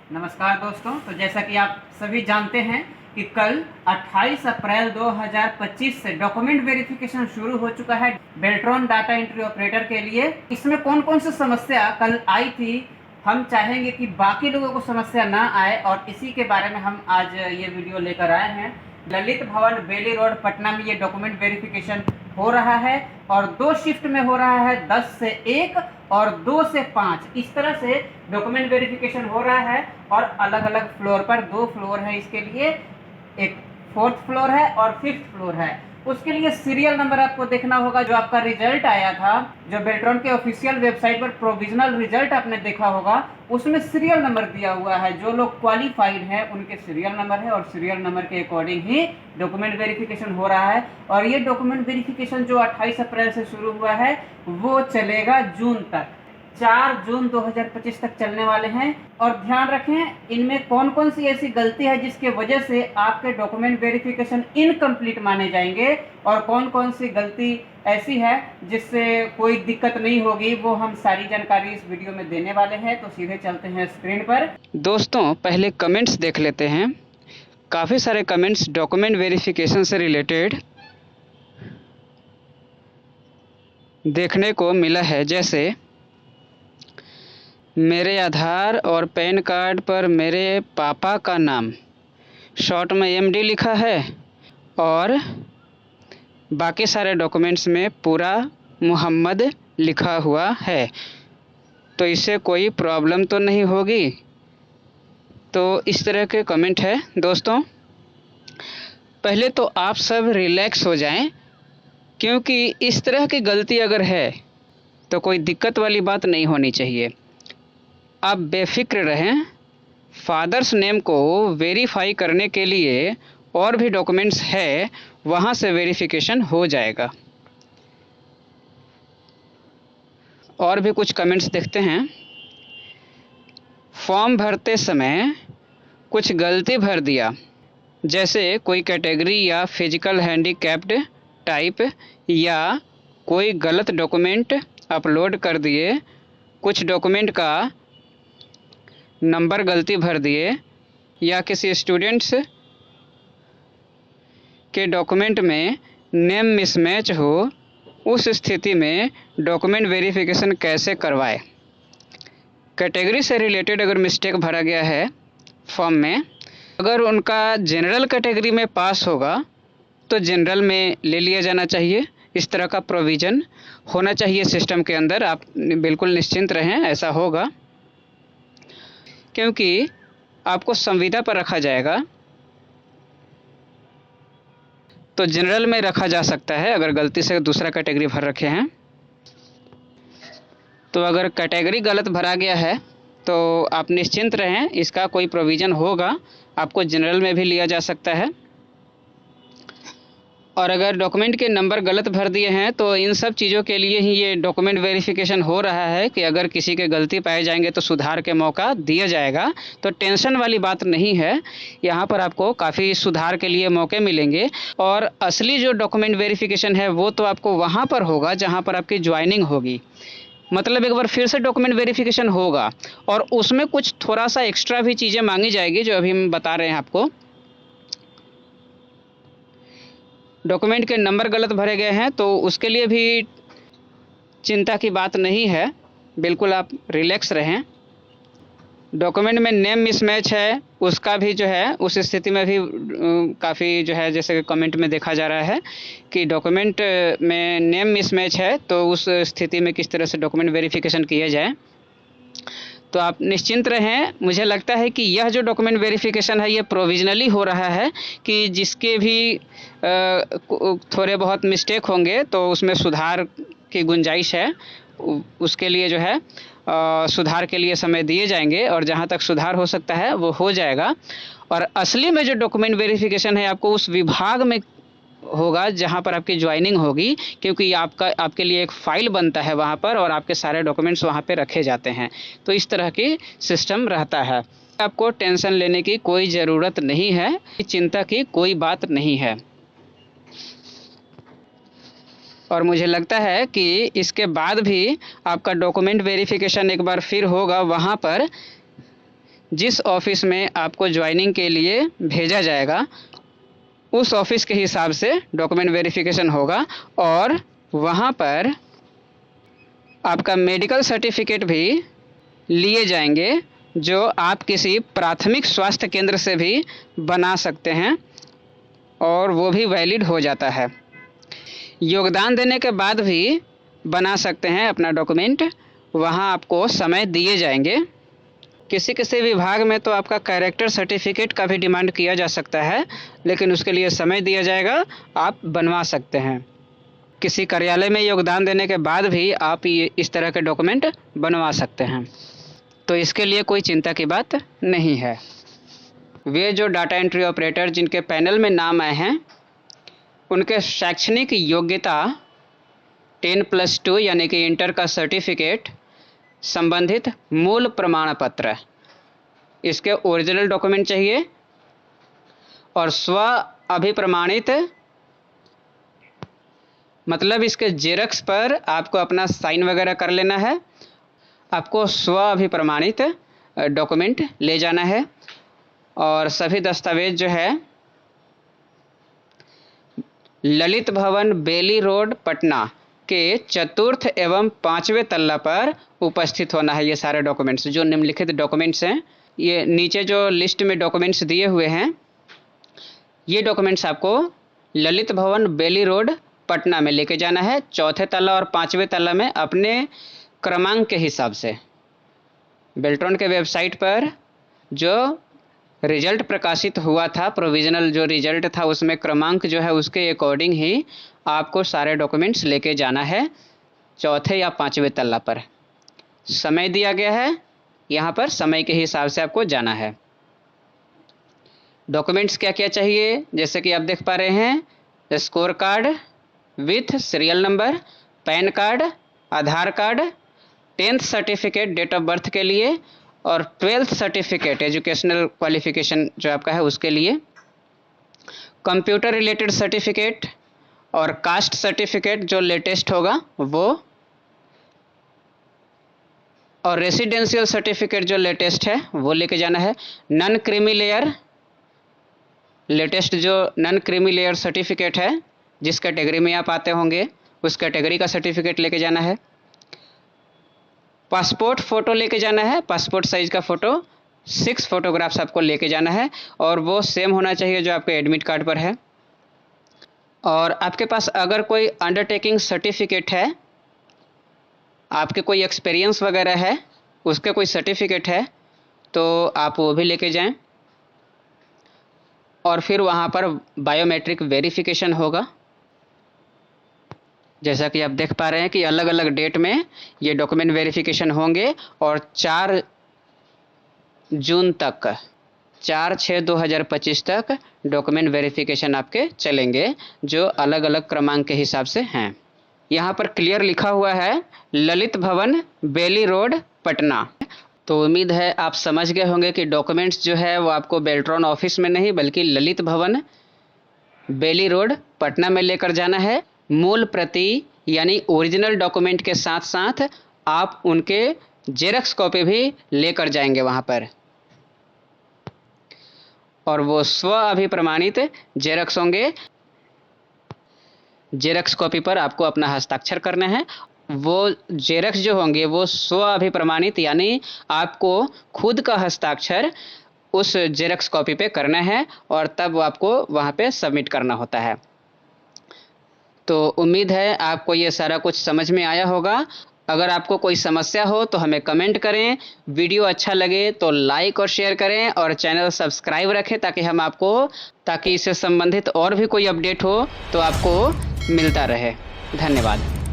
नमस्कार दोस्तों। तो जैसा कि आप सभी जानते हैं कि कल 28 अप्रैल 2025 से डॉक्यूमेंट वेरिफिकेशन शुरू हो चुका है बेल्ट्रॉन डाटा एंट्री ऑपरेटर के लिए। इसमें कौन कौन सी समस्या कल आई थी, हम चाहेंगे कि बाकी लोगों को समस्या ना आए, और इसी के बारे में हम आज ये वीडियो लेकर आए हैं। ललित भवन बेली रोड पटना में ये डॉक्यूमेंट वेरिफिकेशन हो रहा है और 2 शिफ्ट में हो रहा है, 10 से 1 और 2 से 5। इस तरह से डॉक्यूमेंट वेरिफिकेशन हो रहा है और अलग अलग फ्लोर पर 2 फ्लोर है इसके लिए, एक 4th फ्लोर है और 5th फ्लोर है। उसके लिए सीरियल नंबर आपको देखना होगा। जो आपका रिजल्ट आया था, जो बेल्ट्रॉन के ऑफिशियल वेबसाइट पर प्रोविजनल रिजल्ट आपने देखा होगा, उसमें सीरियल नंबर दिया हुआ है। जो लोग क्वालिफाइड हैं उनके सीरियल नंबर है और सीरियल नंबर के अकॉर्डिंग ही डॉक्यूमेंट वेरिफिकेशन हो रहा है। और ये डॉक्यूमेंट वेरिफिकेशन जो 28 अप्रैल से शुरू हुआ है वो चलेगा जून तक, 4 जून 2025 तक चलने वाले हैं। और ध्यान रखें, इनमें कौन कौन सी ऐसी गलती है जिसके वजह से आपके डॉक्यूमेंट वेरिफिकेशन इनकम्प्लीट माने जाएंगे, और कौन कौन सी गलती ऐसी है जिससे कोई दिक्कत नहीं होगी, वो हम सारी जानकारी इस वीडियो में देने वाले हैं। तो सीधे चलते हैं स्क्रीन पर। दोस्तों, पहले कमेंट्स देख लेते हैं। काफ़ी सारे कमेंट्स डॉक्यूमेंट वेरिफिकेशन से रिलेटेड देखने को मिला है। जैसे मेरे आधार और पैन कार्ड पर मेरे पापा का नाम शॉर्ट में एमडी लिखा है और बाकी सारे डॉक्यूमेंट्स में पूरा मोहम्मद लिखा हुआ है, तो इससे कोई प्रॉब्लम तो नहीं होगी। तो इस तरह के कमेंट है। दोस्तों, पहले तो आप सब रिलैक्स हो जाएं, क्योंकि इस तरह की गलती अगर है तो कोई दिक्कत वाली बात नहीं होनी चाहिए। आप बेफिक्र रहें। फादर्स नेम को वेरीफाई करने के लिए और भी डॉक्यूमेंट्स है, वहाँ से वेरिफिकेशन हो जाएगा। और भी कुछ कमेंट्स देखते हैं। फॉर्म भरते समय कुछ गलती भर दिया, जैसे कोई कैटेगरी या फिजिकल हैंडीकैप्ड टाइप, या कोई गलत डॉक्यूमेंट अपलोड कर दिए, कुछ डॉक्यूमेंट का नंबर गलती भर दिए, या किसी स्टूडेंट्स के डॉक्यूमेंट में नेम मिसमैच हो। उस स्थिति में डॉक्यूमेंट वेरिफिकेशन कैसे करवाएं। कैटेगरी से रिलेटेड अगर मिस्टेक भरा गया है फॉर्म में, अगर उनका जनरल कैटेगरी में पास होगा तो जनरल में ले लिया जाना चाहिए। इस तरह का प्रोविज़न होना चाहिए सिस्टम के अंदर। आप बिल्कुल निश्चिंत रहें, ऐसा होगा, क्योंकि आपको संविदा पर रखा जाएगा। तो जनरल में रखा जा सकता है अगर गलती से दूसरा कैटेगरी भर रखे हैं। तो अगर कैटेगरी गलत भरा गया है तो आप निश्चिंत रहें, इसका कोई प्रोविज़न होगा, आपको जनरल में भी लिया जा सकता है। और अगर डॉक्यूमेंट के नंबर गलत भर दिए हैं तो इन सब चीज़ों के लिए ही ये डॉक्यूमेंट वेरिफिकेशन हो रहा है कि अगर किसी के गलती पाए जाएंगे तो सुधार के मौका दिया जाएगा। तो टेंशन वाली बात नहीं है, यहाँ पर आपको काफ़ी सुधार के लिए मौके मिलेंगे। और असली जो डॉक्यूमेंट वेरिफिकेशन है वो तो आपको वहाँ पर होगा जहाँ पर आपकी ज्वाइनिंग होगी। मतलब एक बार फिर से डॉक्यूमेंट वेरिफिकेशन होगा और उसमें कुछ थोड़ा सा एक्स्ट्रा भी चीज़ें मांगी जाएगी, जो अभी हम बता रहे हैं आपको। डॉक्यूमेंट के नंबर गलत भरे गए हैं तो उसके लिए भी चिंता की बात नहीं है, बिल्कुल आप रिलैक्स रहें। डॉक्यूमेंट में नेम मिसमैच है, उसका भी जो है उस स्थिति में भी काफ़ी जो है, जैसे कमेंट में देखा जा रहा है कि डॉक्यूमेंट में नेम मिसमैच है, तो उस स्थिति में किस तरह से डॉक्यूमेंट वेरिफिकेशन किया जाए। तो आप निश्चिंत रहें। मुझे लगता है कि यह जो डॉक्यूमेंट वेरिफिकेशन है ये प्रोविजनली हो रहा है, कि जिसके भी थोड़े बहुत मिस्टेक होंगे तो उसमें सुधार की गुंजाइश है, उसके लिए जो है सुधार के लिए समय दिए जाएंगे, और जहां तक सुधार हो सकता है वो हो जाएगा। और असली में जो डॉक्यूमेंट वेरिफिकेशन है आपको उस विभाग में होगा जहां पर आपकी ज्वाइनिंग होगी, क्योंकि आपके लिए एक फ़ाइल बनता है वहां पर और आपके सारे डॉक्यूमेंट्स वहां पे रखे जाते हैं। तो इस तरह की सिस्टम रहता है। आपको टेंशन लेने की कोई ज़रूरत नहीं है, चिंता की कोई बात नहीं है। और मुझे लगता है कि इसके बाद भी आपका डॉक्यूमेंट वेरिफिकेशन एक बार फिर होगा वहाँ पर जिस ऑफिस में आपको ज्वाइनिंग के लिए भेजा जाएगा उस ऑफिस के हिसाब से डॉक्यूमेंट वेरिफिकेशन होगा और वहाँ पर आपका मेडिकल सर्टिफिकेट भी लिए जाएंगे जो आप किसी प्राथमिक स्वास्थ्य केंद्र से भी बना सकते हैं और वो भी वैलिड हो जाता है। योगदान देने के बाद भी बना सकते हैं अपना डॉक्यूमेंट, वहाँ आपको समय दिए जाएंगे। किसी किसी विभाग में तो आपका कैरेक्टर सर्टिफिकेट का भी डिमांड किया जा सकता है, लेकिन उसके लिए समय दिया जाएगा, आप बनवा सकते हैं। किसी कार्यालय में योगदान देने के बाद भी आप ये इस तरह के डॉक्यूमेंट बनवा सकते हैं, तो इसके लिए कोई चिंता की बात नहीं है। वे जो डाटा एंट्री ऑपरेटर जिनके पैनल में नाम आए हैं उनके शैक्षणिक योग्यता 10+2 यानी कि इंटर का सर्टिफिकेट, संबंधित मूल प्रमाण पत्र, इसके ओरिजिनल डॉक्यूमेंट चाहिए और स्व अभिप्रमाणित मतलब इसके जेरक्स पर आपको अपना साइन वगैरह कर लेना है। आपको स्व अभिप्रमाणित डॉक्यूमेंट ले जाना है और सभी दस्तावेज जो है ललित भवन बेली रोड पटना के 4th एवं 5वें तल्ला पर उपस्थित होना है। ये सारे डॉक्यूमेंट्स जो निम्नलिखित डॉक्यूमेंट्स हैं, ये नीचे जो लिस्ट में डॉक्यूमेंट्स दिए हुए हैं, ये डॉक्यूमेंट्स आपको ललित भवन बेली रोड पटना में लेके जाना है। 4थे तल्ला और 5वें तल्ला में अपने क्रमांक के हिसाब से बेल्ट्रॉन के वेबसाइट पर जो रिजल्ट प्रकाशित हुआ था, प्रोविजनल जो रिजल्ट था, उसमें क्रमांक जो है उसके अकॉर्डिंग ही आपको सारे डॉक्यूमेंट्स लेके जाना है 4थे या 5वें तल्ला पर। समय दिया गया है, यहाँ पर समय के हिसाब से आपको जाना है। डॉक्यूमेंट्स क्या क्या चाहिए, जैसे कि आप देख पा रहे हैं, score card with serial number, PAN card, Aadhaar card, 10th certificate date of birth के लिए और 12th सर्टिफिकेट एजुकेशनल क्वालिफिकेशन जो आपका है उसके लिए, कंप्यूटर रिलेटेड सर्टिफिकेट और कास्ट सर्टिफिकेट जो लेटेस्ट होगा वो, और रेसिडेंशियल सर्टिफिकेट जो लेटेस्ट है वो लेके जाना है। नॉन क्रीमी लेयर, लेटेस्ट जो नॉन क्रीमी लेयर सर्टिफिकेट है जिस कैटेगरी में आप आते होंगे उस कैटेगरी का सर्टिफिकेट लेके जाना है। पासपोर्ट फ़ोटो लेके जाना है, पासपोर्ट साइज़ का फ़ोटो 6 फोटोग्राफ्स आपको लेके जाना है और वो सेम होना चाहिए जो आपके एडमिट कार्ड पर है। और आपके पास अगर कोई अंडरटेकिंग सर्टिफिकेट है, आपके कोई एक्सपीरियंस वगैरह है, उसके कोई सर्टिफिकेट है तो आप वो भी लेके जाएं। और फिर वहाँ पर बायोमेट्रिक वेरिफिकेशन होगा। जैसा कि आप देख पा रहे हैं कि अलग अलग डेट में ये डॉक्यूमेंट वेरिफिकेशन होंगे और 4 जून तक, 4/6/2025 तक डॉक्यूमेंट वेरिफिकेशन आपके चलेंगे जो अलग अलग क्रमांक के हिसाब से हैं। यहाँ पर क्लियर लिखा हुआ है ललित भवन बेली रोड पटना। तो उम्मीद है आप समझ गए होंगे कि डॉक्यूमेंट्स जो है वो आपको बेल्ट्रॉन ऑफिस में नहीं बल्कि ललित भवन बेली रोड पटना में लेकर जाना है। मूल प्रति यानी ओरिजिनल डॉक्यूमेंट के साथ साथ आप उनके जेरक्स कॉपी भी लेकर जाएंगे वहाँ पर, और वो स्व अभिप्रमाणित जेरक्स होंगे। जेरक्स कॉपी पर आपको अपना हस्ताक्षर करना है। वो जेरक्स जो होंगे वो स्व अभिप्रमाणित यानी आपको खुद का हस्ताक्षर उस जेरक्स कॉपी पे करना है और तब आपको वहाँ पे सबमिट करना होता है। तो उम्मीद है आपको ये सारा कुछ समझ में आया होगा। अगर आपको कोई समस्या हो तो हमें कमेंट करें, वीडियो अच्छा लगे तो लाइक और शेयर करें और चैनल सब्सक्राइब रखें ताकि इससे संबंधित और भी कोई अपडेट हो तो आपको मिलता रहे। धन्यवाद।